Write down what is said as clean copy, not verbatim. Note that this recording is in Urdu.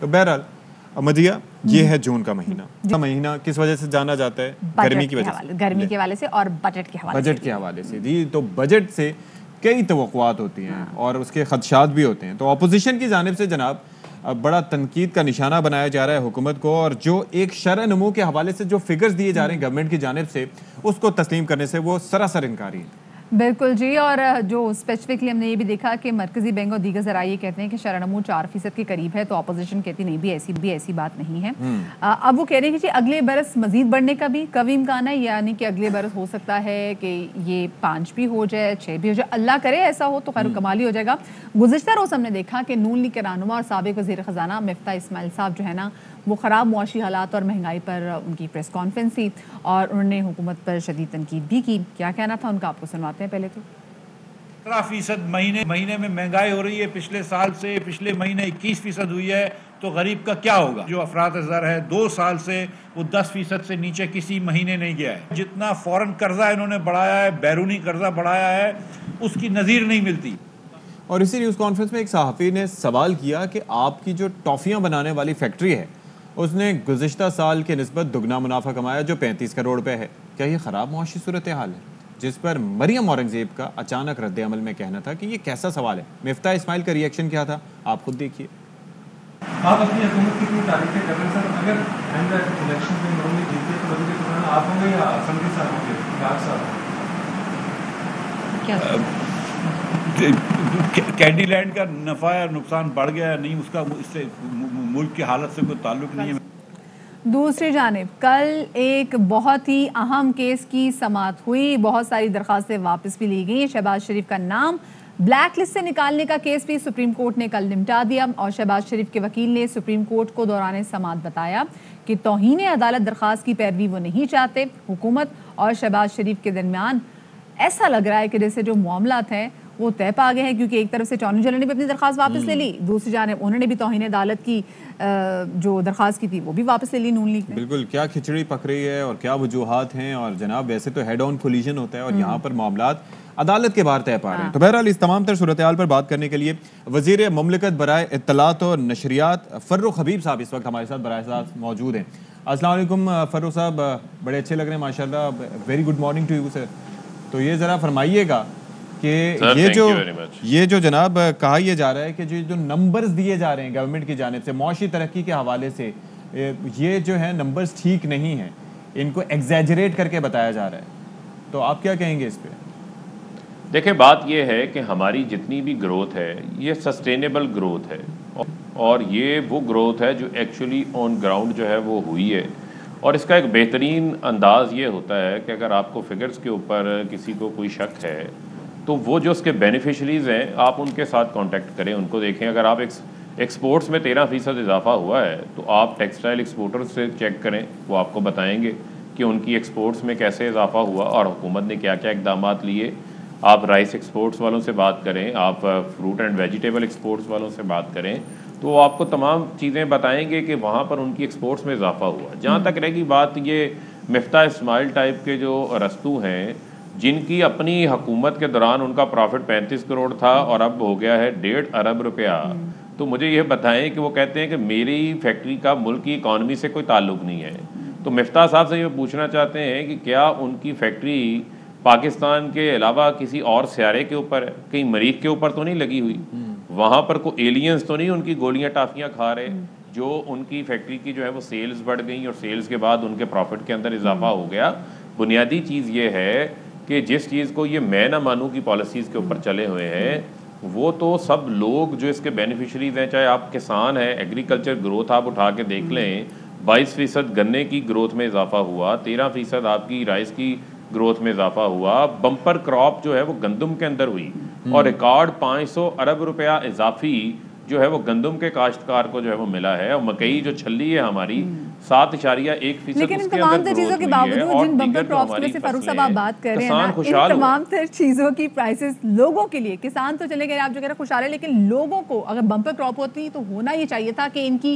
بہرحال مدیہ یہ ہے جون کا مہینہ کس وجہ سے جانا جاتا ہے؟ گرمی کی وجہ سے، گرمی کے حوالے سے اور بجٹ کے حوالے سے جی. تو بجٹ سے کئی توقعات ہوتی ہیں اور اس کے خدشات بھی ہوتے ہیں. تو اپوزیشن کی جانب سے جناب بڑا تنقید کا نشانہ بنایا جا رہا ہے حکومت کو، اور جو ایک شرح نمو کے حوالے سے جو فگرز دیے جا رہے ہیں گورنمنٹ کی جانب سے اس کو تسلیم کرنے سے وہ سراسر انکاری ہے. بالکل جی. اور جو اسپیسیفکلی ہم نے یہ بھی دیکھا کہ مرکزی بینک اور دیگر ذرائع یہ کہتے ہیں کہ شرح نمو 4% کے قریب ہے، تو اپوزیشن کہتی نہیں بھی ایسی بات نہیں ہے. اب وہ کہہ رہے ہیں کہ اگلے برس مزید بڑھنے کا بھی قوی امکان ہے، یعنی کہ اگلے برس ہو سکتا ہے کہ یہ 5 بھی ہو جائے، 6 بھی ہو جائے. اللہ کرے ایسا ہو تو خیر کمال ہی ہو جائے گا. گزشتہ روز ہم نے دیکھا کہ نون لیگ کے رہنما اور سابق وزیر خزانہ مفتاح اسماعیل صاحب جو ہے نا وہ خراب معاشی حالات اور مہنگائی پر ان کی پریس کانفرنس تھی اور انہوں نے حکومت پر شدید تنقید بھی کی. کیا کہنا تھا ان کا آپ کو سنواتے ہیں. پہلے تو 17% مہینے میں مہنگائی ہو رہی ہے، پچھلے سال سے پچھلے مہینے 21% ہوئی ہے، تو غریب کا کیا ہوگا؟ جو افراط زر ہے 2 سال سے وہ 10% سے نیچے کسی مہینے نہیں گیا ہے. جتنا فورن قرضہ انہوں نے بڑھایا ہے، بیرونی قرضہ بڑھایا ہے، اس کی نظیر نہیں ملتی. اور اسی نیوز کانفرنس میں ایک صحافی نے سوال کیا کہ آپ کی جو ٹافیاں بنانے والی فیکٹری ہے اس نے گزشتہ سال کے نسبت دگنا منافع کمایا جو 35 کروڑ روپے ہے. کیا یہ خراب معاشی صورتحال ہے؟ جس پر مریم اورنگزیب کا اچانک رد عمل میں کہنا تھا کہ یہ کیسا سوال ہے. مفتاح اسماعیل کا ریئیکشن کیا تھا آپ خود دیکھیے. آپ اپنی حکومت کی اتنی تعریفیں کر رہے ہیں سر، اگر آئندہ الیکشن میں نارملی جیتے تو وزیر خزانہ آپ ہوں گے یا اسمبلی صاحب ہوں گے؟ آپ صاحب کینڈی لینڈ کا نفع یا نقصان بڑھ گیا نہیں، اس کا اس سے ملک کی حالت سے کوئی تعلق نہیں ہے. دوسری جانب کل ایک بہت ہی اہم کیس کی سماعت ہوئی، بہت ساری درخواستیں واپس بھی لی گئی. شہباز شریف کا نام بلیک لسٹ سے نکالنے کا کیس بھی سپریم کورٹ نے کل نمٹا دیا، اور شہباز شریف کے وکیل نے سپریم کورٹ کو دوران سماعت بتایا کہ توہین عدالت درخواست کی پیروی وہ نہیں چاہتے. حکومت اور شہباز شریف کے درمیان ایسا لگ رہا ہے کہ جیسے جو معاملات ہیں وہ طے پا گئے ہیں، کیونکہ ایک طرف سے اٹارنی جنرل نے بھی اپنی درخواست واپس لے لی، دوسری جانب انہوں نے بھی توہین عدالت کی جو درخواست کی تھی وہ بھی واپس لے لی نون لیگ نے. بالکل کیا کھچڑی پک رہی ہے اور کیا وجوہات ہیں. اور جناب ویسے تو ہیڈ آن کولیجن ہوتا ہے اور یہاں پر معاملات عدالت کے باہر طے پا رہے ہیں. تو بہرحال اس تمام تر صورتحال پر بات کرنے کے لیے وزیر مملکت برائے اطلاعات اور نشریات فروخ حبیب صاحب اس وقت ہمارے ساتھ براہ راست موجود ہیں. السلام علیکم فروخ صاحب، بڑے اچھے لگ رہے ہیں ماشاءاللہ. Very good morning to you sir. تو یہ ذرا فرمائیے گا کہ یہ جو جناب کہا یہ جا رہا ہے کہ جو نمبرز دیے جا رہے ہیں گورنمنٹ کی جانب سے معاشی ترقی کے حوالے سے، یہ جو ہے نمبرز ٹھیک نہیں ہیں، ان کو ایگزیجریٹ کر کے بتایا جا رہا ہے. تو آپ کیا کہیں گے اس پہ؟ دیکھیں بات یہ ہے کہ ہماری جتنی بھی گروتھ ہے یہ سسٹینیبل گروتھ ہے، اور یہ وہ گروتھ ہے جو ایکچولی آن گراؤنڈ جو ہے وہ ہوئی ہے. اور اس کا ایک بہترین انداز یہ ہوتا ہے کہ اگر آپ کو فگرز کے اوپر کسی کو کوئی شک ہے تو وہ جو اس کے بینیفیشریز ہیں آپ ان کے ساتھ کانٹیکٹ کریں، ان کو دیکھیں. اگر آپ ایکسپورٹس میں 13% اضافہ ہوا ہے تو آپ ٹیکسٹائل ایکسپورٹر سے چیک کریں، وہ آپ کو بتائیں گے کہ ان کی ایکسپورٹس میں کیسے اضافہ ہوا اور حکومت نے کیا کیا اقدامات لیے. آپ رائس ایکسپورٹس والوں سے بات کریں، آپ فروٹ اینڈ ویجیٹیبل ایکسپورٹس والوں سے بات کریں، تو وہ آپ کو تمام چیزیں بتائیں گے کہ وہاں پر ان کی ایکسپورٹس میں اضافہ ہوا. جہاں تک رہے گی بات یہ مفتاح اسماعیل ٹائپ کے جو رستو ہیں جن کی اپنی حکومت کے دوران ان کا پروفٹ 35 کروڑ تھا اور اب ہو گیا ہے 1.5 ارب روپیہ، تو مجھے یہ بتائیں کہ وہ کہتے ہیں کہ میری فیکٹری کا ملک کی اکانومی سے کوئی تعلق نہیں ہے. تو مفتاح صاحب سے یہ پوچھنا چاہتے ہیں کہ کیا ان کی فیکٹری پاکستان کے علاوہ کسی اور سیارے کے اوپر ہے؟ کہیں مریخ کے اوپر تو نہیں لگی ہوئی؟ وہاں پر کوئی ایلینز تو نہیں ان کی گولیاں ٹافیاں کھا رہے جو ان کی فیکٹری کی جو ہے وہ سیلز بڑھ گئیں اور سیلز کے بعد ان کے پروفٹ کے اندر اضافہ ہو گیا؟ بنیادی چیز یہ ہے کہ جس چیز کو یہ میں نہ مانوں کی پالیسیز کے اوپر چلے ہوئے ہیں وہ تو سب لوگ جو اس کے بینیفیشریز ہیں، چاہے آپ کسان ہیں، ایگریکلچر گروتھ آپ اٹھا کے دیکھ لیں، 22% گنے کی گروتھ میں اضافہ ہوا، 13% آپ کی رائس کی گروتھ میں اضافہ ہوا، بمپر کراپ جو ہے وہ گندم کے اندر ہوئی اور ریکارڈ 500 ارب روپیہ اضافی جو ہے وہ گندم کے کاشتکار کو جو ہے وہ ملا ہے. اور مکئی جو چھلی ہے ہماری 7.1%، لیکن ان تمام تر چیزوں کے باوجود جن بمپر کراپس میں سے فاروق صاحب آپ بات کر رہے ہیں نا، ان تمام تر چیزوں کی پرائسز لوگوں کے لیے، کسان تو چلے گئے آپ جو کہہ رہے ہیں خوشحال ہے، لیکن لوگوں کو اگر بمپر کراپ ہوتی تو ہونا یہ چاہیے تھا کہ ان کی